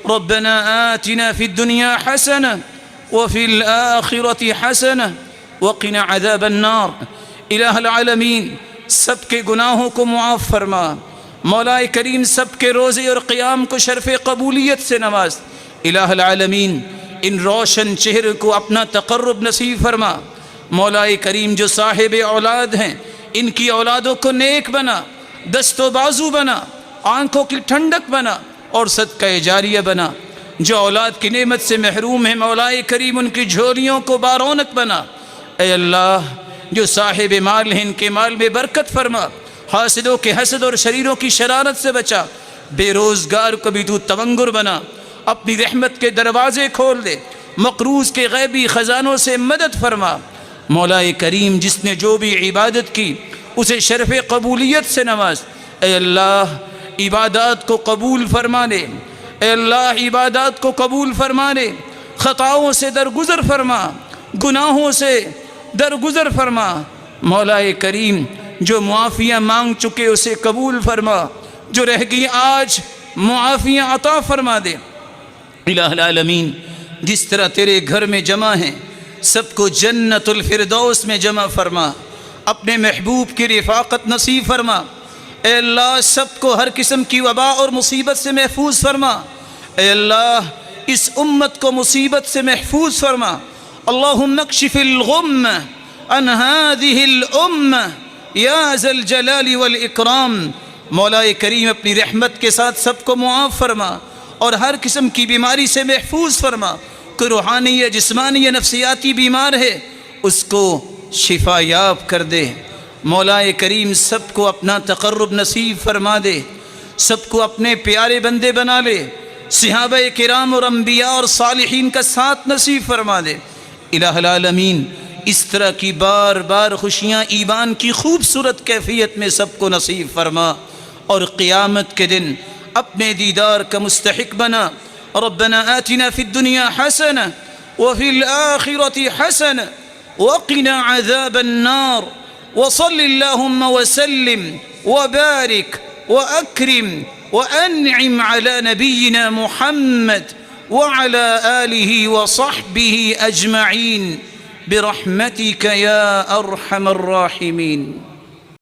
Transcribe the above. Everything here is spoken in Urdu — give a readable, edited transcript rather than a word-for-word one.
ربنا آتنا في الدنيا حسنة وفي الآخرة حسنة وقنا عذاب النار۔ الہ العالمین سب کے گناہوں کو معاف فرما، مولا کریم سب کے روزے اور قیام کو شرف قبولیت سے نواز۔ الہ العالمین ان روشن چہرے کو اپنا تقرب نصیب فرما۔ مولا کریم جو صاحب اولاد ہیں ان کی اولادوں کو نیک بنا، دست و بازو بنا، آنکھوں کی ٹھنڈک بنا اور صدقہ جاریہ بنا۔ جو اولاد کی نعمت سے محروم ہیں مولا کریم ان کی جھولیوں کو بارونق بنا۔ اے اللہ جو صاحب مال ہیں ان کے مال میں برکت فرما، حاسدوں کے حسد اور شریروں کی شرارت سے بچا، بے روزگار کو بھی تو تونگر بنا، اپنی رحمت کے دروازے کھول دے، مقروض کے غیبی خزانوں سے مدد فرما۔ مولا کریم جس نے جو بھی عبادت کی اسے شرف قبولیت سے نواز۔ اے اللہ عبادات کو قبول فرما لے، اے اللہ عبادات کو قبول فرما لے، خطاؤں سے درگزر فرما، گناہوں سے درگزر فرما۔ مولا کریم جو معافیاں مانگ چکے اسے قبول فرما، جو رہ گئی آج معافیاں عطا فرما دے۔ الہ العالمین جس طرح تیرے گھر میں جمع ہیں سب کو جنت الفردوس میں جمع فرما، اپنے محبوب کی رفاقت نصیب فرما۔ اے اللہ سب کو ہر قسم کی وبا اور مصیبت سے محفوظ فرما۔ اے اللہ اس امت کو مصیبت سے محفوظ فرما۔ اللہم اکشف الغم عن هذه الامة یا ذا الجلال والاکرام۔ مولا کریم اپنی رحمت کے ساتھ سب کو معاف فرما اور ہر قسم کی بیماری سے محفوظ فرما۔ کوئی روحانی یا جسمانی یا نفسیاتی بیمار ہے اس کو شفا یاب کر دے۔ مولا کریم سب کو اپنا تقرب نصیب فرما دے، سب کو اپنے پیارے بندے بنا لے، صحابہ کرام اور انبیاء اور صالحین کا ساتھ نصیب فرما دے۔ الہ العالمین اس طرح کی بار بار خوشیاں ایمان کی خوبصورت کیفیت میں سب کو نصیب فرما اور قیامت کے دن اپنے دیدار کا مستحق بنا۔ ربنا آتنا في الدنيا حسنة وفي الآخرة حسنة وقنا عذاب النار وصل اللهم وسلم وبارك وأكرم وأنعم على نبينا محمد وعلى آله وصحبه أجمعين برحمتك يا أرحم الراحمين۔